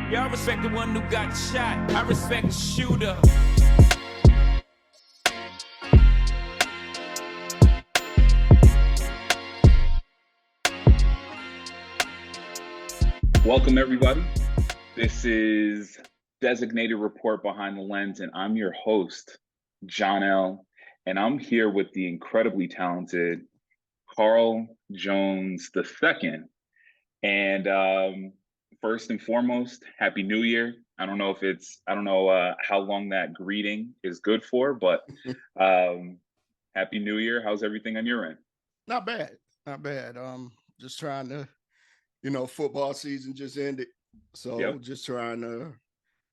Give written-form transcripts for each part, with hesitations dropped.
Y'all respect the one who got shot. I respect the shooter. Welcome, everybody. This is Designated Report Behind the Lens, and I'm your host, Johnell, and I'm here with the incredibly talented Carl Jones II. And first and foremost, Happy New Year. I don't know how long that greeting is good for, but Happy New Year. How's everything on your end? Not bad. Just trying to, football season just ended. So Yep. just trying to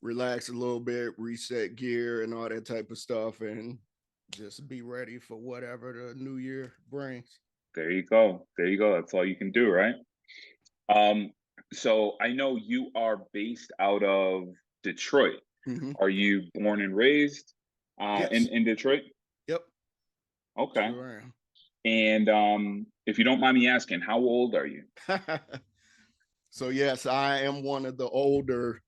relax a little bit, reset gear and all that type of stuff, and just be ready for whatever the new year brings. There you go. That's all you can do, right? So I know you are based out of Detroit. Mm-hmm. Are you born and raised Yes. in Detroit? Yep. Okay. Sure am. And if you don't mind me asking, how old are you? So yes, I am one of the older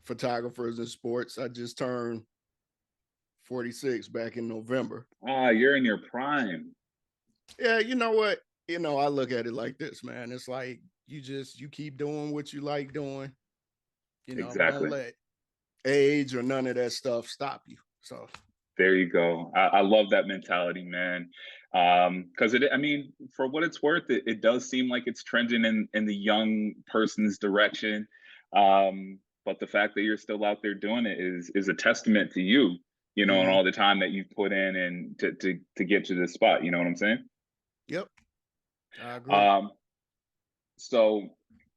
photographers in sports. I just turned 46 back in November. You're in your prime. Yeah, you know what? I look at it like this, man. It's like you keep doing what you like doing. Exactly. Don't let age or none of that stuff stop you. So there you go. I love that mentality, man. Because for what it's worth, it does seem like it's trending in the young person's direction. But the fact that you're still out there doing it is a testament to you, and all the time that you've put in and to get to this spot. You know what I'm saying? Yep. I agree. So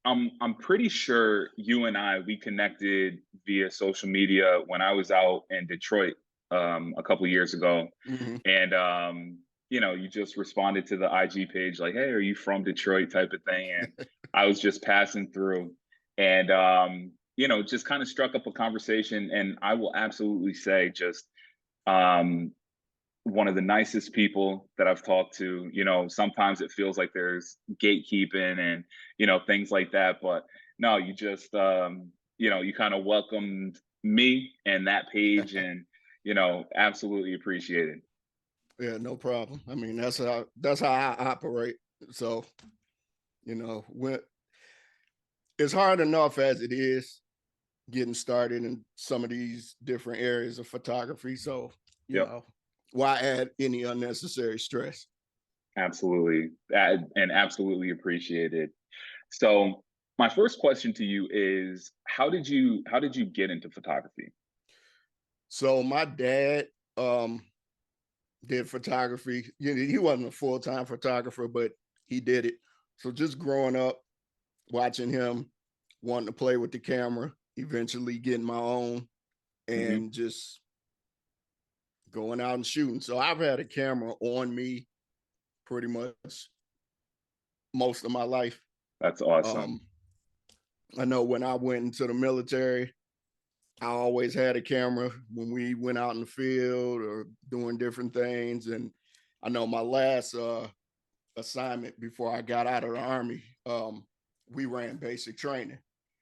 I'm pretty sure you and we connected via social media when I was out in Detroit a couple of years ago. Mm-hmm. And you just responded to the IG page like, "Hey, are you from Detroit?" type of thing. And I was just passing through and just kind of struck up a conversation. And I will absolutely say just one of the nicest people that I've talked to. Sometimes it feels like there's gatekeeping and, things like that. But no, you just, you kind of welcomed me and that page and, absolutely appreciate it. Yeah, no problem. I mean, that's how I operate. So, when it's hard enough as it is getting started in some of these different areas of photography. So, why add any unnecessary stress? Absolutely. And absolutely appreciate it. So my first question to you is how did you get into photography? So my dad did photography. He wasn't a full-time photographer, but he did it. So just growing up, watching him, wanting to play with the camera, eventually getting my own, and just going out and shooting. So I've had a camera on me pretty much most of my life. That's awesome. I know when I went into the military, I always had a camera when we went out in the field or doing different things. And I know my last assignment before I got out of the Army, we ran basic training.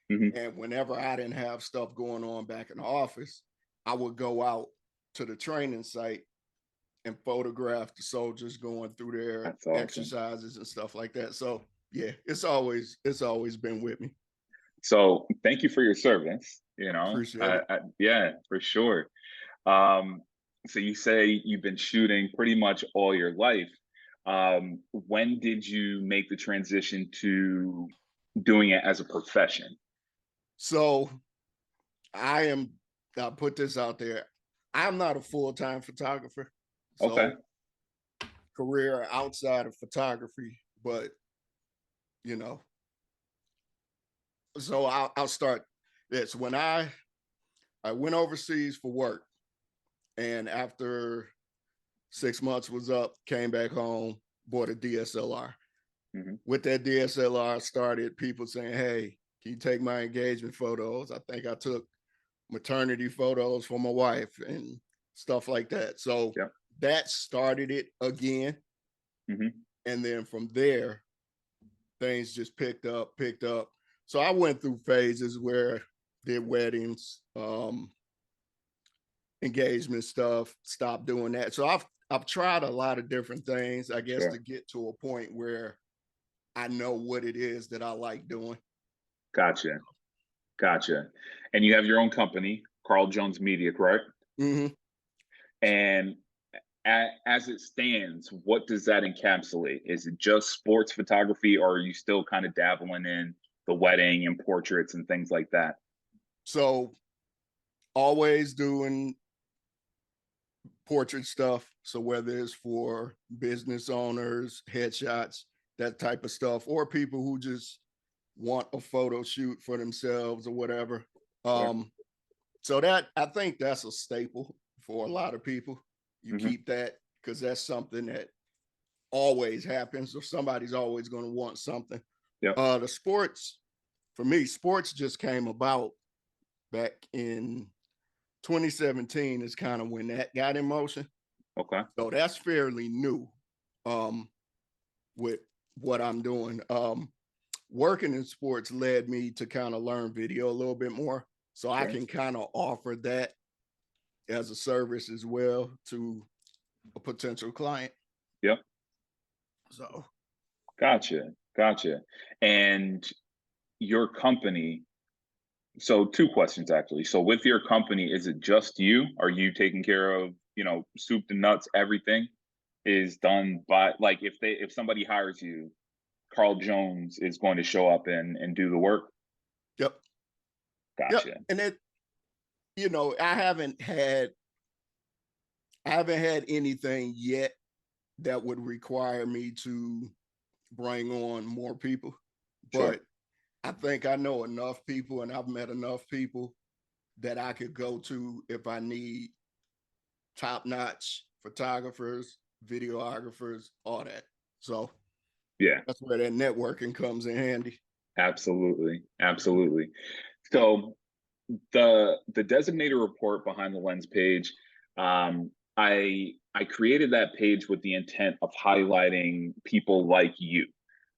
And whenever I didn't have stuff going on back in the office, I would go out to the training site and photograph the soldiers going through their awesome. exercises and stuff like that. So yeah, it's always been with me. So thank you for your service. Appreciate it. Yeah, for sure. So you say you've been shooting pretty much all your life. When did you make the transition to doing it as a profession? So I'll put this out there. I'm not a full-time photographer. So okay. Career outside of photography, but so I'll start this. When I went overseas for work, and after 6 months was up, came back home, bought a DSLR. With that DSLR, started people saying, "Hey, can you take my engagement photos?" I think I took maternity photos for my wife and stuff like that. So that started it again. And then from there, things just picked up. So I went through phases where did weddings, engagement stuff, stopped doing that. So I've tried a lot of different things, I guess, Sure. to get to a point where I know what it is that I like doing. Gotcha. Gotcha. And you have your own company, Carl Jones Media, correct? Mm-hmm. And as it stands, what does that encapsulate? Is it just sports photography, or are you still kind of dabbling in the wedding and portraits and things like that? So always doing portrait stuff. So whether it's for business owners, headshots, that type of stuff, or people who just want a photo shoot for themselves or whatever. Sure. So that, I think that's a staple for a lot of people. You Mhm. keep that because that's something that always happens, or somebody's always going to want something. Yep. The sports, for me, sports just came about back in 2017 is kind of when that got in motion. Okay. So that's fairly new with what I'm doing. Working in sports led me to kind of learn video a little bit more. So I Sure. can kind of offer that as a service as well to a potential client. Yep. So Gotcha. Gotcha. And your company, so two questions actually. So with your company, is it just you? Are you taking care of, soup to nuts, everything is done by, like, if somebody hires you, Carl Jones is going to show up and do the work? yep. Yep. Gotcha. And it, I haven't had anything yet that would require me to bring on more people. Sure. But I think I know enough people and I've met enough people that I could go to if I need top-notch photographers, videographers, all that. So Yeah, that's where that networking comes in handy. absolutely. Absolutely. So the designated report behind the lens page, I created that page with the intent of highlighting people like you.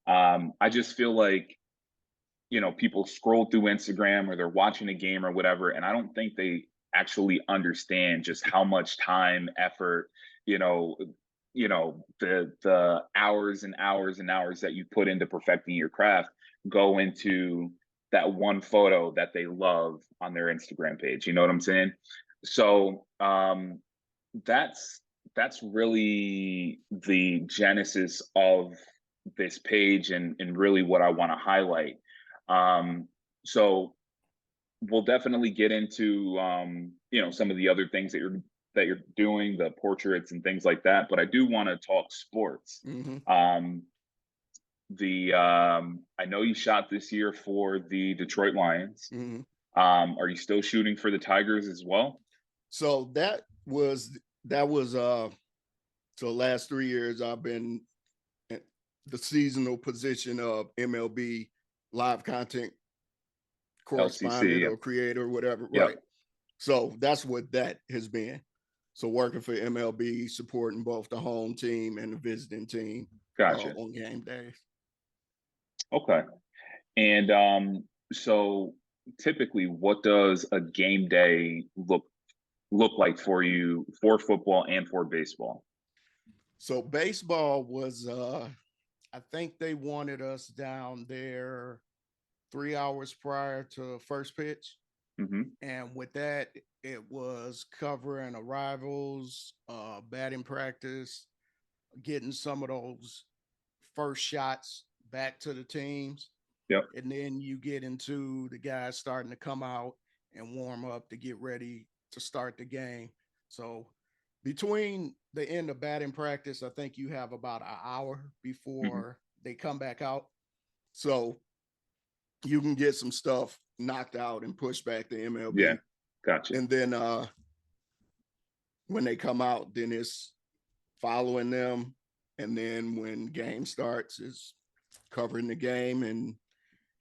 I just feel like, people scroll through Instagram or they're watching a game or whatever, and I don't think they actually understand just how much time, effort, you know, the hours and hours and hours that you put into perfecting your craft go into that one photo that they love on their Instagram page. You know what I'm saying? So that's that's really the genesis of this page and really what I want to highlight. So we'll definitely get into some of the other things that you're doing, the portraits and things like that. But I do want to talk sports. Mm-hmm. Um, I know you shot this year for the Detroit Lions. Mm-hmm. Are you still shooting for the Tigers as well? So so the last 3 years I've been in the seasonal position of MLB live content LCC. correspondent Yep. or creator, whatever. Yep. Right. So that's what that has been. So working for MLB, supporting both the home team and the visiting team Gotcha. on game days. Okay. And so typically, what does a game day look like for you for football and for baseball? So baseball was I think they wanted us down there 3 hours prior to first pitch. Hmm. And with that, it was covering arrivals, batting practice, getting some of those first shots back to the teams. Yep. And then you get into the guys starting to come out and warm up to get ready to start the game. So between the end of batting practice, I think you have about an hour Hmm. before they come back out. So you can get some stuff knocked out and pushed back to Yeah. MLB. Gotcha. And then when they come out, then it's following them. And then when game starts, it's covering the game and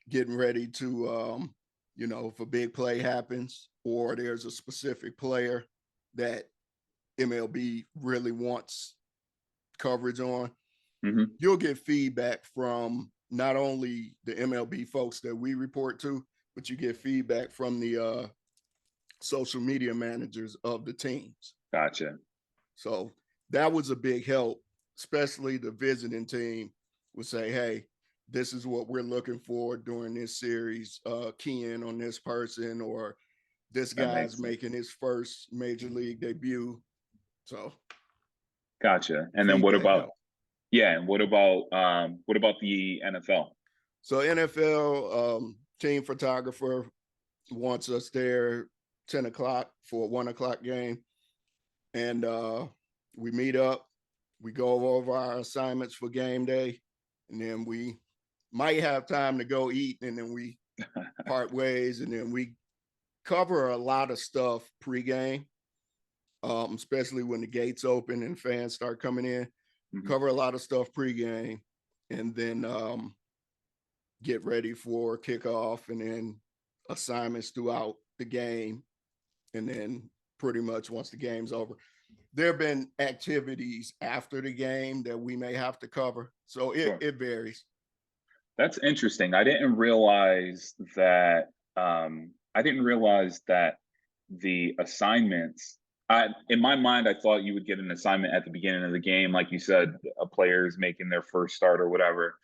getting ready to, if a big play happens or there's a specific player that MLB really wants coverage on, Hmm. you'll get feedback from not only the MLB folks that we report to, but you get feedback from the social media managers of the teams. Gotcha. So that was a big help, especially the visiting team would say, hey, this is what we're looking for during this series. Key in on this person, or this That guy's makes sense. making his first major league debut. So Gotcha. And then feedback help. and what about the NFL? So NFL team photographer wants us there 10 o'clock for a 1 o'clock game. And we meet up, we go over our assignments for game day, and then we might have time to go eat, and then we part ways, and then we cover a lot of stuff pregame, especially when the gates open and fans start coming in. Mhm. Cover a lot of stuff pregame, and then get ready for kickoff, and then assignments throughout the game, and then pretty much once the game's over. There have been activities after the game that we may have to cover. So Sure. it varies. That's interesting. I didn't realize that the assignments, in my mind, I thought you would get an assignment at the beginning of the game, like you said, a player's making their first start or whatever.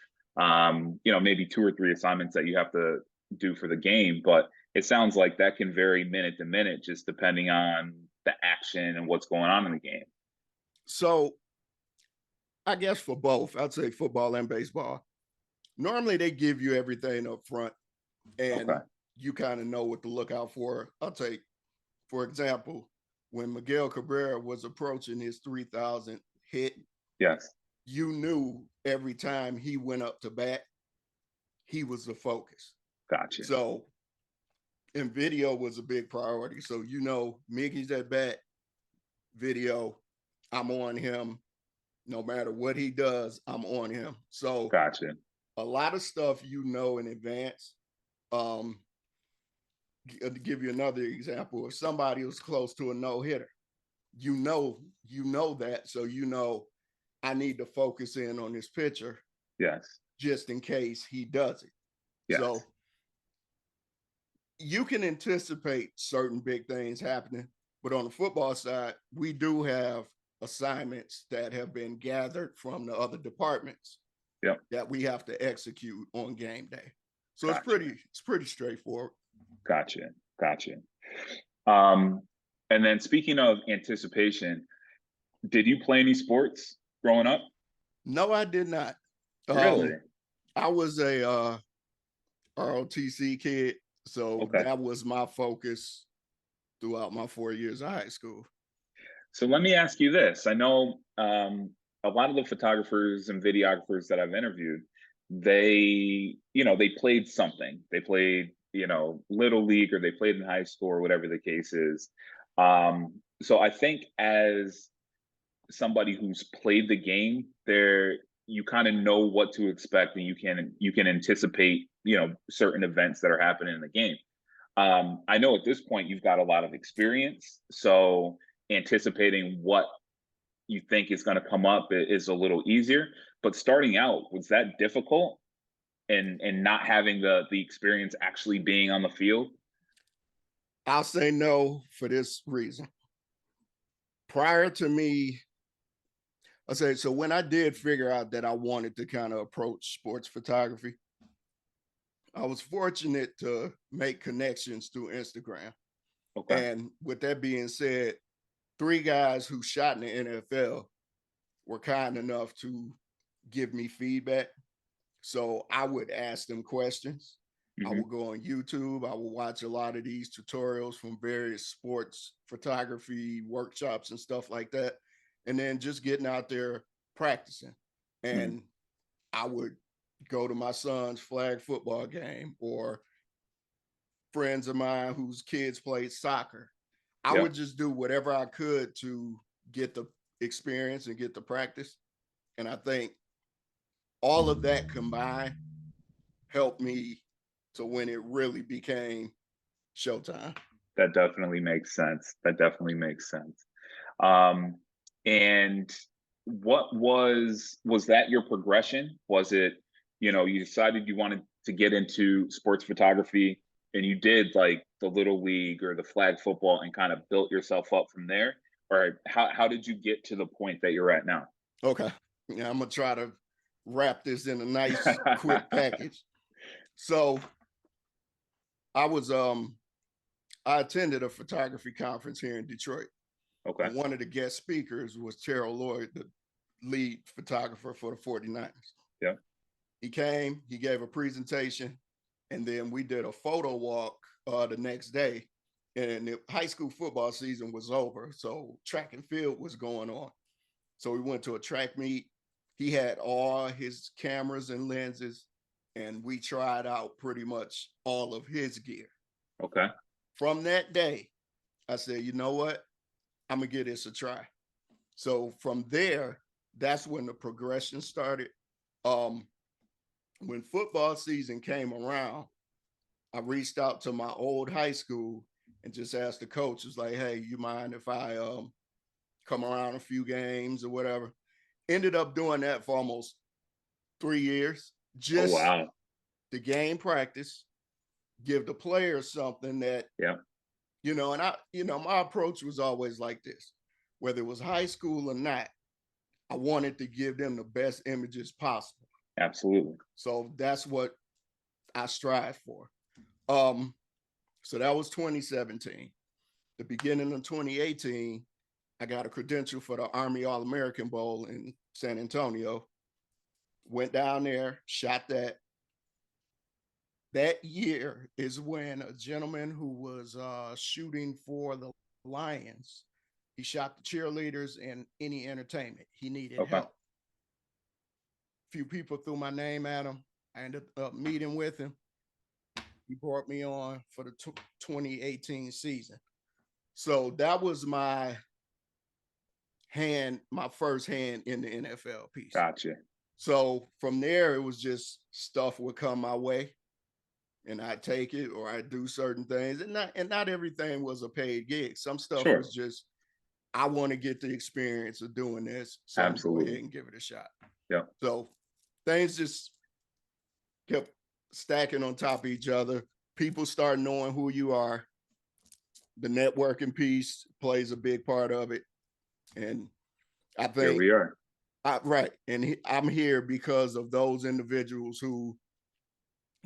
Maybe 2 or 3 assignments that you have to do for the game, but it sounds like that can vary minute to minute, just depending on the action and what's going on in the game. So I guess for both, I'd say football and baseball, normally they give you everything up front, and Okay. you kind of know what to look out for. I'll take, for example, when Miguel Cabrera was approaching his 3,000 hit, Yes. you knew every time he went up to bat, he was the focus. Gotcha. So, and video was a big priority. So, Miggy's at bat, video, I'm on him. No matter what he does, I'm on him. So, Gotcha. a lot of stuff in advance. To give you another example, if somebody was close to a no-hitter, you know that. So, I need to focus in on this pitcher. Yes. Just in case he does it. Yes. So you can anticipate certain big things happening, but on the football side, we do have assignments that have been gathered from the other departments that we have to execute on game day. So Gotcha. it's pretty straightforward. Gotcha. And then speaking of anticipation, did you play any sports growing up? No, I did not. Really? I was a ROTC kid, so that was my focus throughout my 4 years of high school. So let me ask you this. I know a lot of the photographers and videographers that I've interviewed, they played something. They played, little league, or they played in high school, or whatever the case is. So I think as somebody who's played the game, you kind of know what to expect, and you can anticipate, certain events that are happening in the game. I know at this point you've got a lot of experience, so anticipating what you think is going to come up is a little easier. But starting out, was that difficult, and not having the experience actually being on the field? I'll say no for this reason. Prior to me, I say, so when I did figure out that I wanted to kind of approach sports photography, I was fortunate to make connections through Instagram. Okay. And with that being said, 3 guys who shot in the NFL were kind enough to give me feedback. So I would ask them questions. I would go on YouTube. I would watch a lot of these tutorials from various sports photography workshops and stuff like that. And then just getting out there practicing. And I would go to my son's flag football game, or friends of mine whose kids played soccer. I would just do whatever I could to get the experience and get the practice. And I think all of that combined helped me to when it really became showtime. That definitely makes sense. And what was that your progression? Was it, you decided you wanted to get into sports photography, and you did like the little league or the flag football and kind of built yourself up from there? Or how did you get to the point that you're at now? Okay. Yeah, I'm gonna try to wrap this in a nice quick package. So I was I attended a photography conference here in Detroit. Okay. And one of the guest speakers was Terrell Lloyd, the lead photographer for the 49ers. Yeah. He came, he gave a presentation, and then we did a photo walk the next day. And the high school football season was over, so track and field was going on. So we went to a track meet. He had all his cameras and lenses, and we tried out pretty much all of his gear. Okay. From that day, I said, you know what? I'm gonna give this a try. So from there, that's when the progression started. When football season came around, I reached out to my old high school and just asked the coach, was like, hey, you mind if I come around a few games or whatever? Ended up doing that for almost 3 years, Oh, just wow. to gain practice, give the players something that, Yeah. and my approach was always like this, whether it was high school or not, I wanted to give them the best images possible. Absolutely. So that's what I strive for. So that was 2017. The beginning of 2018, I got a credential for the Army All-American Bowl in San Antonio. Went down there, shot that. That year is when a gentleman who was shooting for the Lions, he shot the cheerleaders and any entertainment. He needed Okay. help. Few people threw my name at him. I ended up meeting with him. He brought me on for the 2018 season. So that was my first hand in the NFL piece. Gotcha. So from there, it was just stuff would come my way, and I'd take it or I'd do certain things, and not everything was a paid gig. Some stuff Sure. was just, I want to get the experience of doing this, so I'm going to go ahead and give it a shot. Yeah. So things just kept stacking on top of each other. People start knowing who you are. The networking piece plays a big part of it. And I think Here we are. right. And I'm here because of those individuals who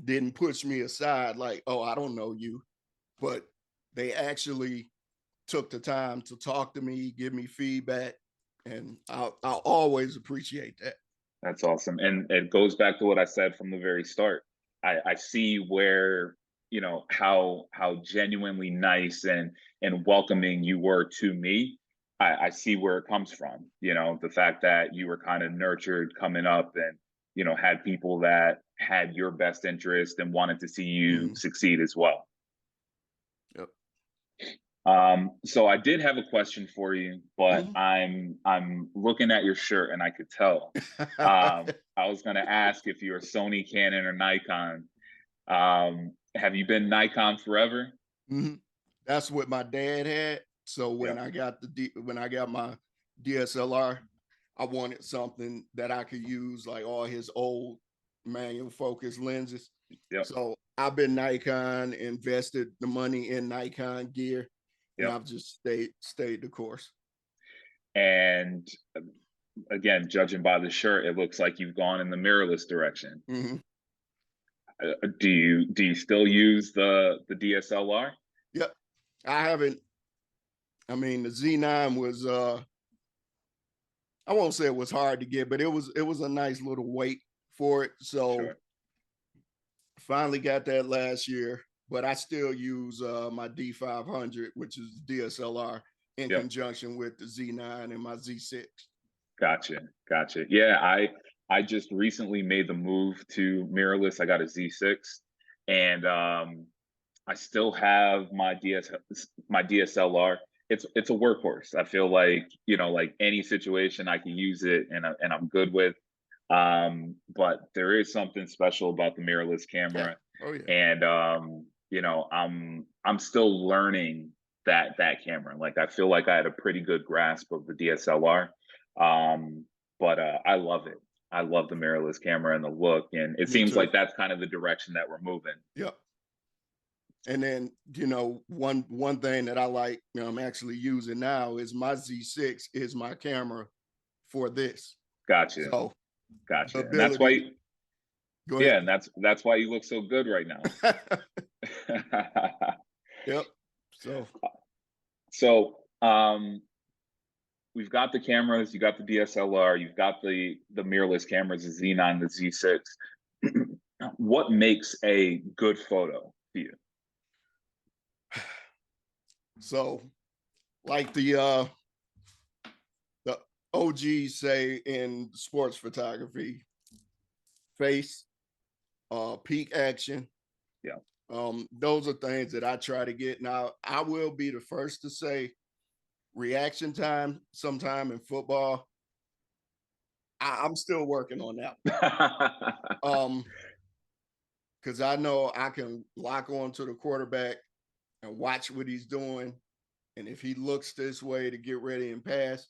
didn't push me aside like, oh, I don't know you, but they actually took the time to talk to me, give me feedback, and I'll always appreciate that. That's awesome. And it goes back to what I said from the very start. I see where, how genuinely nice and welcoming you were to me. I see where it comes from, the fact that you were kind of nurtured coming up and, had people that had your best interest and wanted to see you succeed as well. Yep. So I did have a question for you, but I'm looking at your shirt and I could tell. I was going to ask if you're Sony, Canon, or Nikon. Have you been Nikon forever? That's what my dad had. So when I got my DSLR, I wanted something that I could use like all his old manual focus lenses. Yep. So I've been Nikon, invested the money in Nikon gear, and I've just stayed the course. And again, judging by the shirt, it looks like you've gone in the mirrorless direction. Do you still use the DSLR? Yep. I haven't. I mean, the Z9 was I won't say it was hard to get, but it was a nice little weight for it. So finally got that last year, but I still use my D500, which is DSLR, in conjunction with the Z9 and my Z6. Gotcha. Yeah, I just recently made the move to mirrorless. I got a Z6, and I still have my DSLR. It's a workhorse. I feel like, like any situation I can use it and I'm good with. But there is something special about the mirrorless camera. Yeah. Oh yeah. And I'm still learning that camera. Like I feel like I had a pretty good grasp of the DSLR. But I love it. I love the mirrorless camera and the look, and it Me seems too. like that's kind of the direction that we're moving. Yep. And then, one thing that I like, I'm actually using now is my Z6 is my camera for this. Gotcha, So the gotcha, and that's ability, why, go yeah, ahead. and that's why you look so good right now. Yep. So So, we've got the cameras, you got the DSLR, you've got the mirrorless cameras, the Z9, the Z6. What makes a good photo for you? so like the OGs say in sports photography, face, peak action. Yeah. Those are things that I try to get. Now, I will be the first to say reaction time sometime in football. I'm still working on that. Because I know I can lock on to the quarterback and watch what he's doing. And if he looks this way to get ready and pass,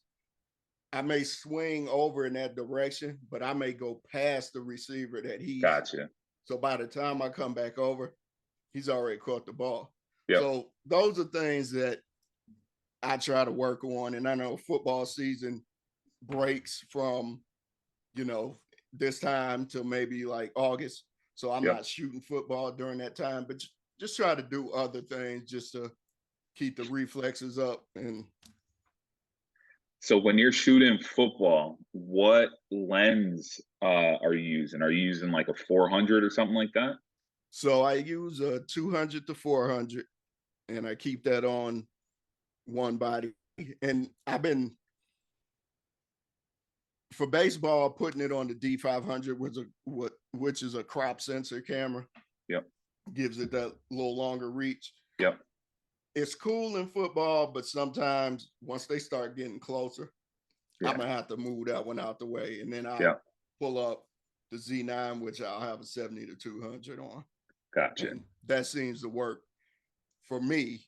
I may swing over in that direction, but I may go past the receiver that he's. Gotcha. So by the time I come back over, he's already caught the ball. Yep. So those are things that I try to work on. And I know football season breaks from, this time to maybe like August. So I'm Yep. not shooting football during that time, but just try to do other things just to keep the reflexes up. And So when you're shooting football, what lens are you using? Are you using like a 400 or something like that? so I use a 200 to 400 and I keep that on one body. And I've been, for baseball, putting it on the D500, which is a crop sensor camera. Yep. Gives it that little longer reach. Yep. It's cool in football, but sometimes once they start getting closer, Yeah. I'm gonna have to move that one out the way, and then I'll Yeah. pull up the Z9, which I'll have a 70 to 200 on. Gotcha. And that seems to work for me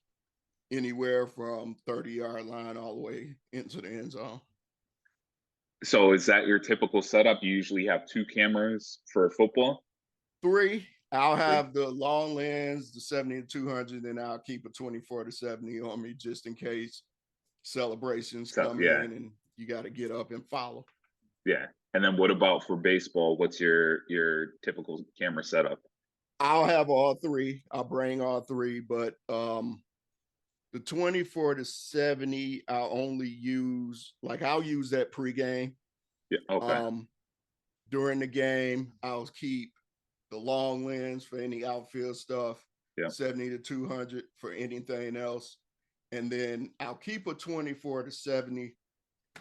anywhere from 30-yard line all the way into the end zone. So is that your typical setup? You usually have two cameras for football? 3, I'll Three. have the long lens, the 70 to 200, and I'll keep a 24 to 70 on me just in case celebrations So come yeah. in and you got to get up and follow. Yeah. And then what about for baseball? What's your typical camera setup? I'll have all 3. I'll bring all 3, but the 24 to 70, I'll only use, I'll use that pregame. Yeah. Okay. During the game, I'll keep the long lens for any outfield stuff, Yeah. 70 to 200 for anything else. And then I'll keep a 24 to 70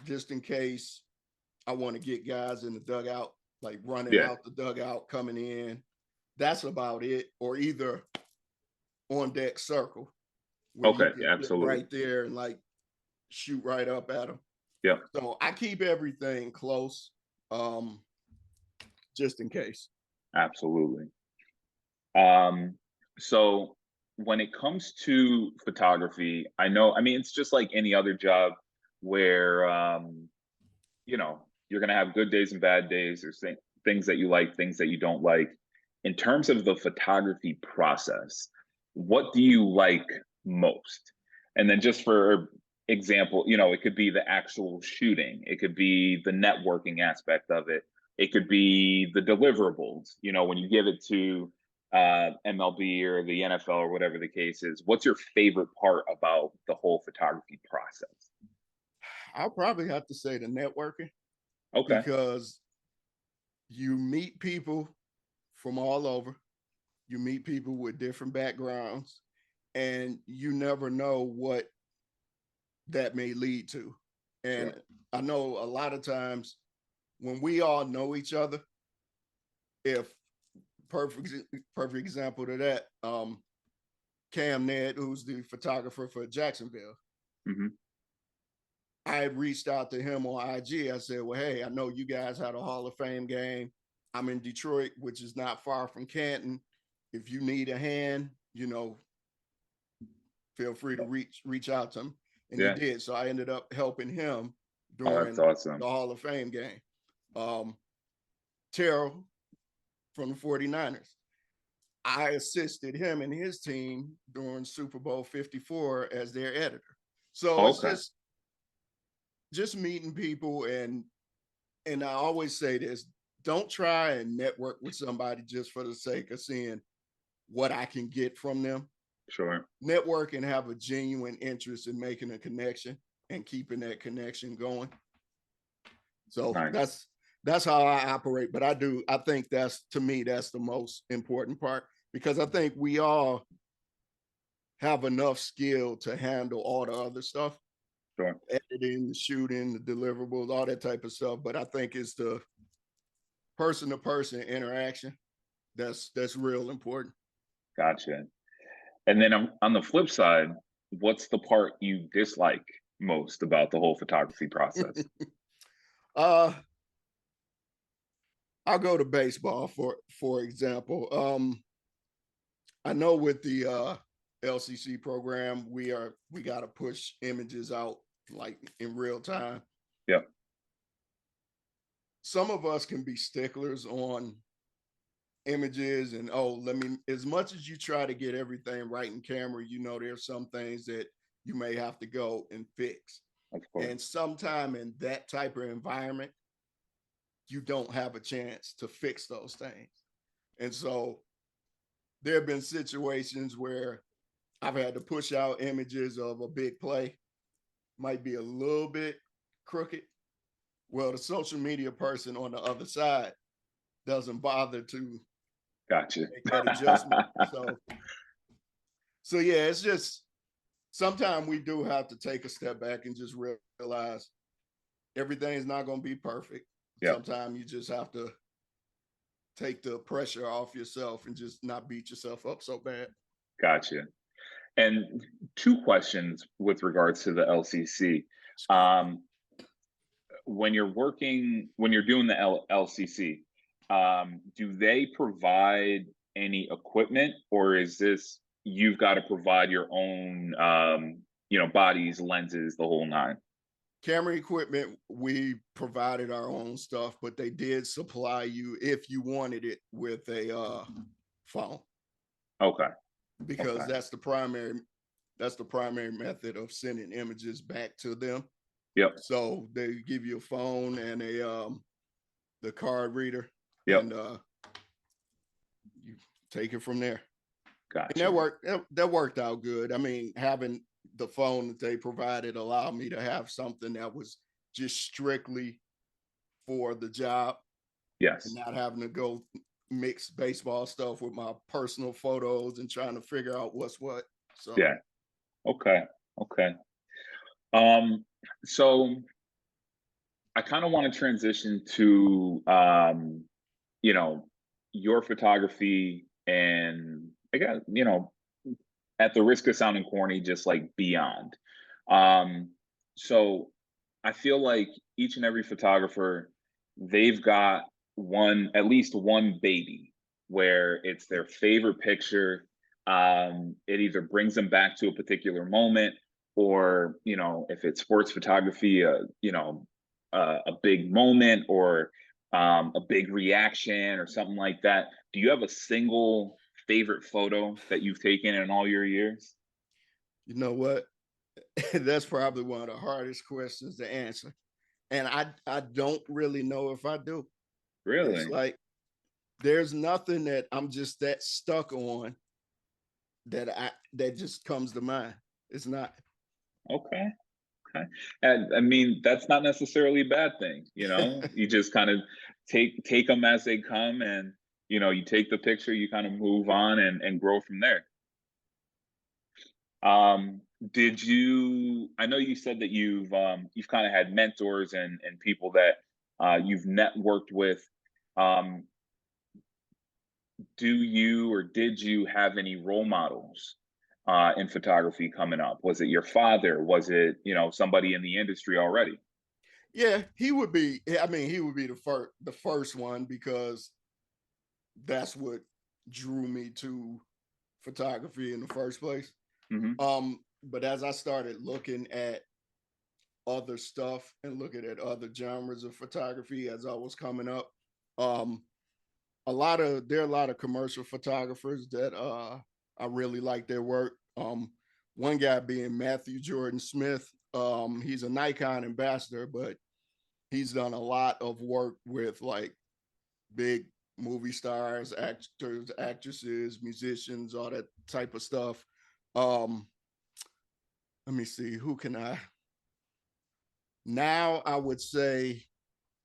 just in case I want to get guys in the dugout, like running out the dugout, coming in. That's about it. Or either on deck circle, where you Okay. can Absolutely. right there and shoot right up at them. Yeah. So I keep everything close, just in case. Absolutely. So when it comes to photography, I mean, it's just like any other job where, you're going to have good days and bad days. There's things that you like, things that you don't like. In terms of the photography process, what do you like most? And then just for example, it could be the actual shooting. It could be the networking aspect of it. It could be the deliverables, when you give it to MLB or the NFL or whatever the case is. What's your favorite part about the whole photography process? I'll probably have to say the networking, Okay. because you meet people from all over. You meet people with different backgrounds, and you never know what that may lead to. And Sure. I know a lot of times when we all know each other, if perfect example to that, Cam Ned, who's the photographer for Jacksonville. Mm-hmm. I had reached out to him on IG. I said, well, hey, I know you guys had a Hall of Fame game. I'm in Detroit, which is not far from Canton. If you need a hand, feel free to reach out to him. And he did. So I ended up helping him Oh, that's during awesome. the Hall of Fame game. Terrell from the 49ers. I assisted him and his team during Super Bowl 54 as their editor. So it's Okay. just meeting people, and I always say this: don't try and network with somebody just for the sake of seeing what I can get from them. Sure. Network and have a genuine interest in making a connection and keeping that connection going. So Nice. that's how I operate. But I think that's, to me, that's the most important part, because I think we all have enough skill to handle all the other stuff, Sure. editing, the shooting, the deliverables, all that type of stuff. But I think it's the person to person interaction that's real important. Gotcha. And then on the flip side, what's the part you dislike most about the whole photography process? uh I'll go to baseball for example. I know with the LCC program, we got to push images out like in real time. Yep. Some of us can be sticklers on images, and as much as you try to get everything right in camera, there's some things that you may have to go and fix. Of course. And sometime in that type of environment, you don't have a chance to fix those things. And so there have been situations where I've had to push out images of a big play, might be a little bit crooked. Well, the social media person on the other side doesn't bother to Gotcha. make that adjustment. So yeah, it's just sometimes we do have to take a step back and just realize everything's not going to be perfect. Yep. Sometimes you just have to take the pressure off yourself and just not beat yourself up so bad. Gotcha. And two questions with regards to the LCC. When you're doing the LCC, do they provide any equipment, or is this you've got to provide your own, bodies, lenses, the whole nine? Camera equipment, we provided our own stuff, but they did supply you, if you wanted it, with a phone. Okay. Because that's the primary method of sending images back to them. Yep. So they give you a phone and the card reader. Yep. And you take it from there. Gotcha. And that worked out good. I mean, having the phone that they provided allowed me to have something that was just strictly for the job. Yes. And not having to go mix baseball stuff with my personal photos and trying to figure out what's what. So yeah. Okay. So I kind of want to transition to your photography, and I guess, at the risk of sounding corny, just like beyond. So I feel like each and every photographer, they've got at least one baby where it's their favorite picture. It either brings them back to a particular moment, or, if it's sports photography, a big moment, or a big reaction or something like that. Do you have a single favorite photo that you've taken in all your years? You know what? That's probably one of the hardest questions to answer. And I don't really know if I do. Really? It's like there's nothing that I'm just that stuck on that just comes to mind. It's not. Okay. And I mean, that's not necessarily a bad thing. You just kind of take them as they come, and you take the picture, you kind of move on and grow from there. I know you said that you've kind of had mentors and people that you've networked with. Do you, or did you have any role models in photography coming up? Was it your father? Was it, somebody in the industry already? Yeah, he would be. I mean, he would be the first one, because that's what drew me to photography in the first place. Mm-hmm. But as I started looking at other stuff and looking at other genres of photography as I was coming up, There are a lot of commercial photographers that I really like their work. One guy being Matthew Jordan Smith. He's a Nikon ambassador, but he's done a lot of work with like big movie stars, actors, actresses, musicians, all that type of stuff. Let me see, who can I? Now I would say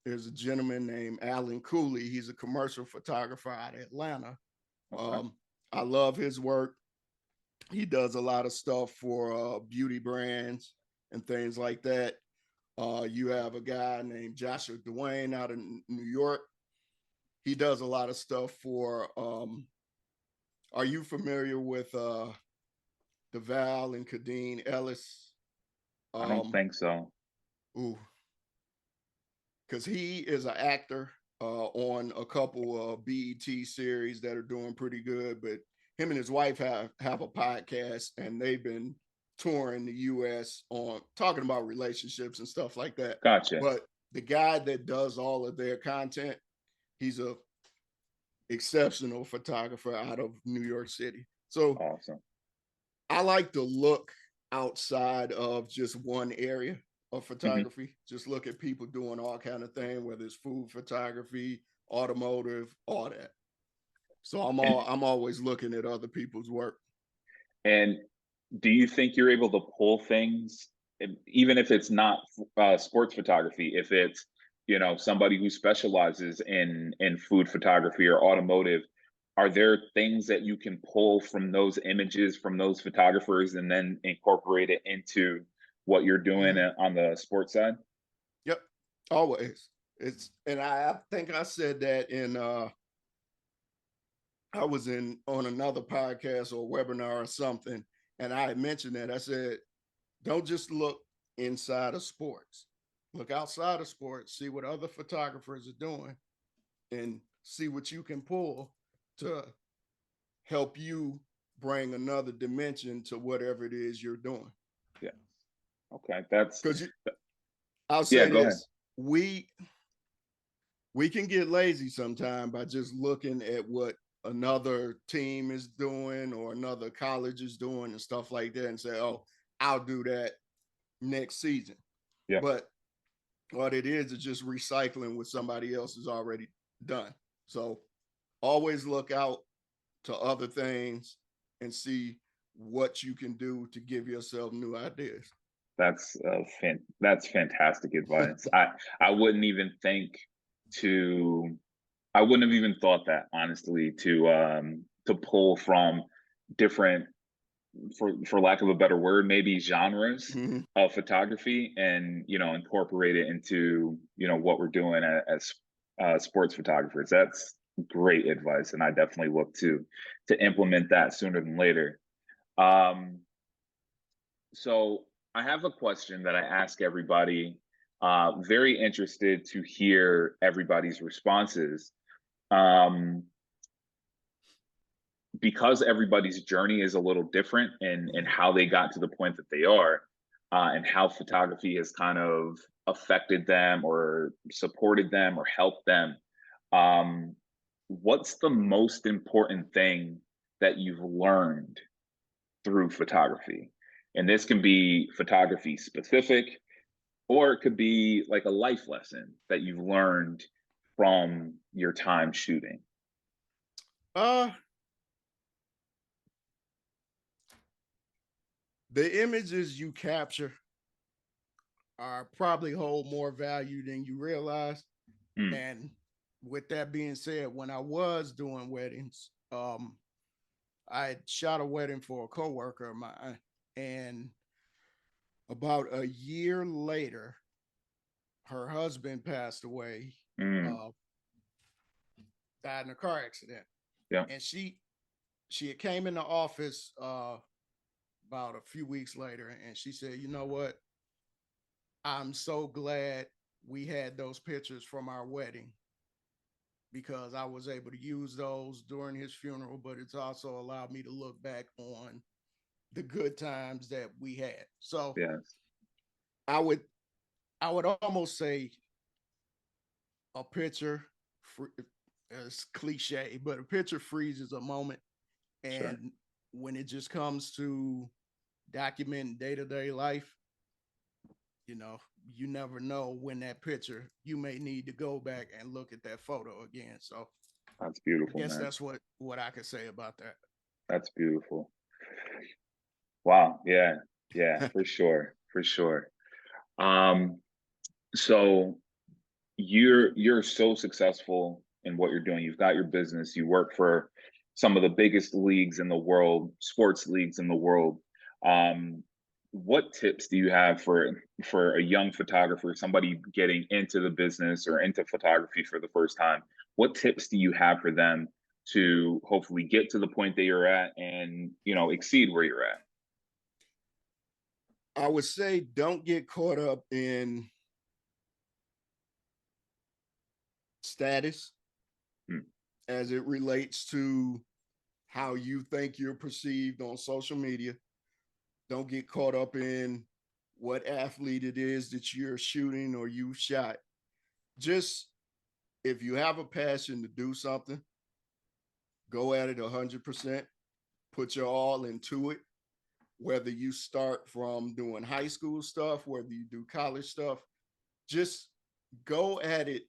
there's a gentleman named Alan Cooley. He's a commercial photographer out of Atlanta. Okay. I love his work. He does a lot of stuff for beauty brands and things like that. You have a guy named Joshua Dwayne out in New York. He does a lot of stuff for. Are you familiar with DeVal and Kadeen Ellis? I don't think so. Ooh, because he is an actor on a couple of BET series that are doing pretty good. But him and his wife have a podcast, and they've been touring the U.S. on talking about relationships and stuff like that. Gotcha. But the guy that does all of their content, he's a exceptional photographer out of New York City. So Awesome. I like to look outside of just one area of photography. Just look at people doing all kind of things, whether it's food photography, automotive, all that. So I'm always looking at other people's work. And do you think you're able to pull things, even if it's not sports photography, if it's, you know, somebody who specializes in food photography or automotive, are there things that you can pull from those images from those photographers and then incorporate it into what you're doing on the sports side? Yep, always. And I think I said that in I was on another podcast or webinar or something, and I had mentioned that. I said, don't just look inside of sports. Look outside of sports, see what other photographers are doing, and see what you can pull to help you bring another dimension to whatever it is you're doing. Yeah. Okay. That's because I'll say go ahead. this. We can get lazy sometimes by just looking at what another team is doing or another college is doing and stuff like that and say, oh, I'll do that next season. Yeah. But what it is just recycling what somebody else has already done. So always look out to other things and see what you can do to give yourself new ideas. That's fantastic advice. I wouldn't even think I wouldn't have even thought that, honestly, to pull from different, for lack of a better word, maybe genres of photography and, you know, incorporate it into, you know, what we're doing as sports photographers. That's great advice, and I definitely look to implement that sooner than later. So I have a question that I ask everybody. Very interested to hear everybody's responses. Because everybody's journey is a little different in how they got to the point that they are, and how photography has kind of affected them or supported them or helped them. What's the most important thing that you've learned through photography? And this can be photography specific, or it could be like a life lesson that you've learned from your time shooting. The images you capture are probably hold more value than you realize. And with that being said, when I was doing weddings, I had shot a wedding for a coworker of mine, and about a year later, her husband passed away, died in a car accident. Yeah. And she had came in the office about a few weeks later, and she said, you know what? I'm so glad we had those pictures from our wedding, because I was able to use those during his funeral, but it's also allowed me to look back on the good times that we had. So yes. I would almost say a picture it's cliche, but a picture freezes a moment. Sure. And when it just comes to documenting day-to-day life, you know, you never know when that picture, you may need to go back and look at that photo again. So That's I beautiful, guess man. that's what I could say about That's beautiful. Wow. Yeah. Yeah, that. for sure. For sure. Um, so you're so successful in what you're doing. You've got your business. You work for some of the biggest leagues in the world, sports leagues in the world. Um, what tips do you have for a young photographer, somebody getting into the business or into photography for the first time? What tips do you have for them to hopefully get to the point that you're at and, exceed where you're at? I would say don't get caught up in status Hmm. as it relates to how you think you're perceived on social media. Don't get caught up in what athlete it is that you're shooting or you shot. Just if you have a passion to do something, go at it 100%, put your all into it. Whether you start from doing high school stuff, whether you do college stuff, just go at it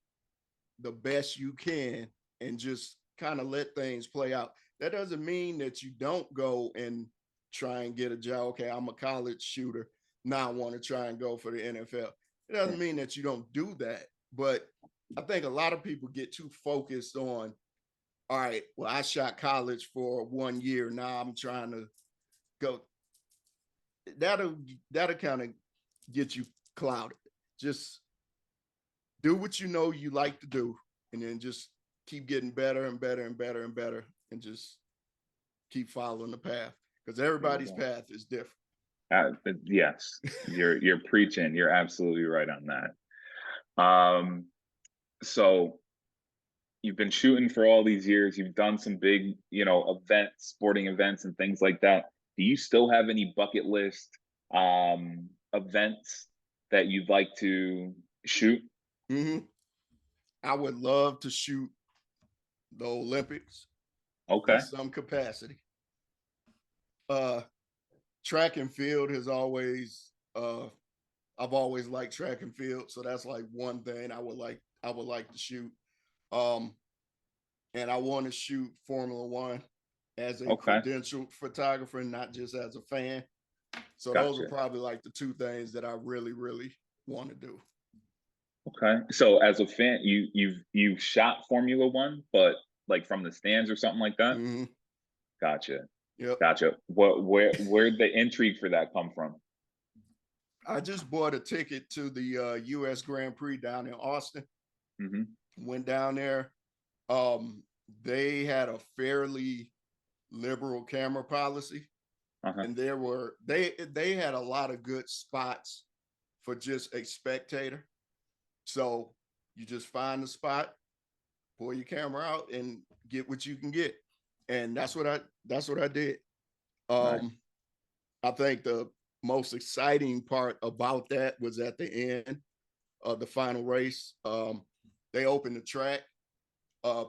the best you can and just kind of let things play out. That doesn't mean that you don't go and try and get a job. Okay, I'm a college shooter. Now I want to try and go for the NFL. It doesn't mean that you don't do that. But I think a lot of people get too focused on, all right, well, I shot college for 1 year. Now I'm trying to go. That'll that'll kind of get you clouded. Just do what you know you like to do, and then just keep getting better and better and better and better, and just keep following the path because everybody's Beautiful. path is different. Yes, you're preaching. You're absolutely right on that. So you've been shooting for all these years. You've done some big, events, sporting events, and things like that. Do you still have any bucket list events that you'd like to shoot? Mm-hmm. I would love to shoot the Olympics in Okay. some capacity. Uh, Track and field has always I've always liked track and field, so that's like one thing I would like to shoot. Um, and I want to shoot Formula One as a Okay. credentialed photographer, not just as a fan. So those are Gotcha. probably like the two things that I really, really want to do. Okay. So as a fan, you've shot Formula One, but like from the stands or something like that? Mm-hmm. Gotcha. Yep. Gotcha. Where'd the intrigue for that come from? I just bought a ticket to the U.S. Grand Prix down in Austin. Hmm. Went down there. Um, they had a fairly liberal camera policy, Uh-huh. and they had a lot of good spots for just a spectator. So you just find the spot, pull your camera out, and get what you can get. And that's what I did. Nice. Um, I think the most exciting part about that was at the end of the final race. They opened the track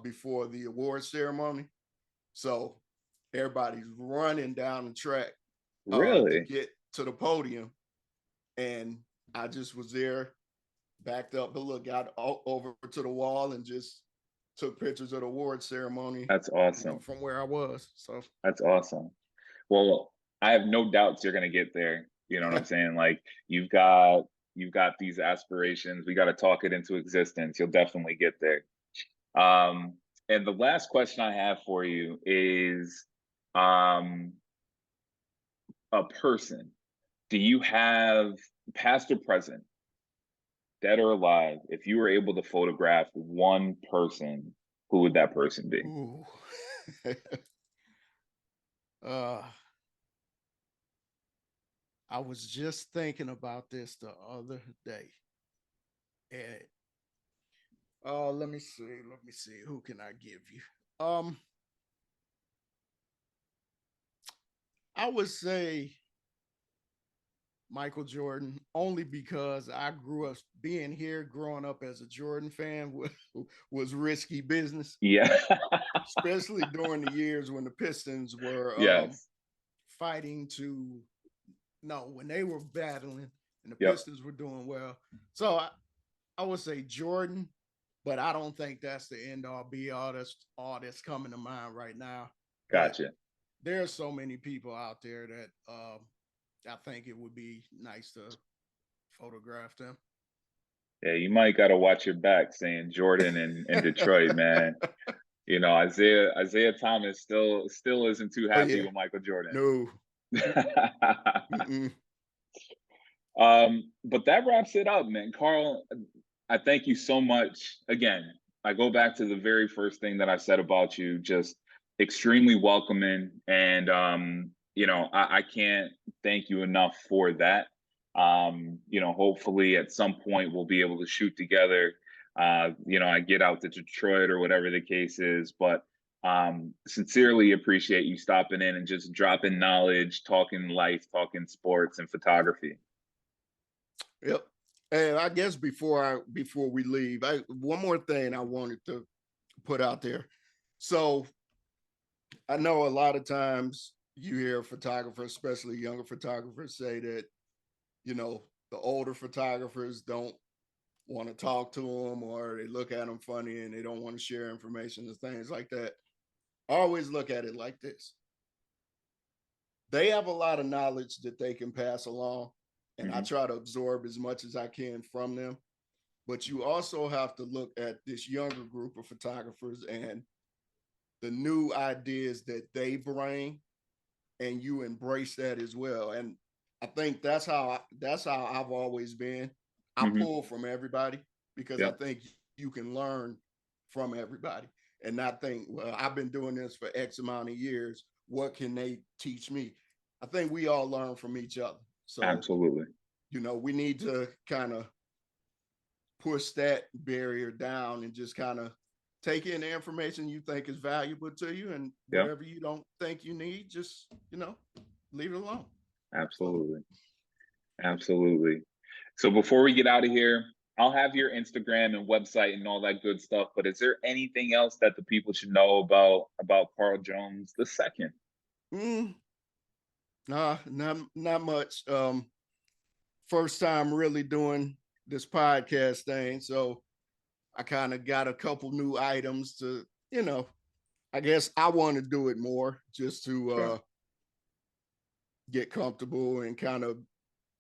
before the award ceremony, so everybody's running down the track to Really? get to the podium, and I just was there, backed up the lookout over to the wall, and just took pictures of the award ceremony, That's awesome. from where I was. So That's awesome. Well, I have no doubts you're gonna get there. You know what I'm saying? Like you've got these aspirations. We got to talk it into existence. You'll definitely get there. Um, and the last question I have for you is um a person. Do you have past or present, dead or alive, if you were able to photograph one person, who would that person be? ooh. uh I was just thinking about this the other day. And oh, let me see. Let me see. Who can I give you? I would say Michael Jordan, only because I grew up growing up as a Jordan fan was risky business, Yeah. especially during the years when the Pistons were Yes. fighting to no, when they were battling and the Yep. Pistons were doing well. So I would say Jordan, but I don't think that's the end all be all. That's all that's coming to mind right now. But Gotcha. there's so many people out there that I think it would be nice to photograph them. Yeah, you might got to watch your back saying Jordan and Detroit, man. You know, Isaiah Thomas still isn't too Oh happy yeah, with Michael Jordan. no. Mm-mm. But that wraps it up, man. Carl, I thank you so much. Again, I go back to the very first thing that I said about you, just extremely welcoming. And you know, I can't thank you enough for that. You know, hopefully at some point we'll be able to shoot together. You know, I get out to Detroit or whatever the case is, but sincerely appreciate you stopping in and just dropping knowledge, talking life, talking sports and photography. Yep. And I guess before we leave, one more thing I wanted to put out there. So I know a lot of times you hear photographers, especially younger photographers, say that, you know, the older photographers don't want to talk to them, or they look at them funny and they don't want to share information and things like that. I always look at it like this. They have a lot of knowledge that they can pass along, and I try to absorb as much as I can from them. But you also have to look at this younger group of photographers and the new ideas that they bring, and you embrace that as well. And I think that's how I've always been. I pull from everybody because I Yep. think you can learn from everybody and not think, well, I've been doing this for X amount of years. What can they teach me? I think we all learn from each other. So, Absolutely. you know, we need to kind of push that barrier down and just kind of take in the information you think is valuable to you, and Yep. whatever you don't think you need, just, you know, leave it alone. Absolutely. Absolutely. So before we get out of here, I'll have your Instagram and website and all that good stuff, but is there anything else that the people should know about Carl Jones II? Nah, not much. First time really doing this podcast thing, so I kind of got a couple new items to, you know, I guess I want to do it more just to Sure. get comfortable and kind of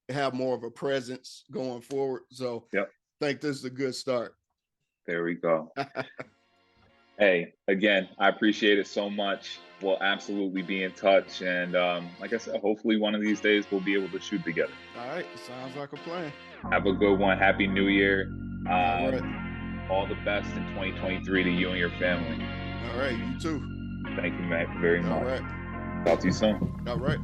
have more of a presence going forward. So Yep. I think this is a good start. There we go. Hey, again, I appreciate it so much. We'll absolutely be in touch. And like I said, hopefully one of these days we'll be able to shoot together. All right. Sounds like a plan. Have a good one. Happy New Year. All right. All the best in 2023 to you and your family. All right. You too. Thank you, Matt, very much. All right. Talk to you soon. All right.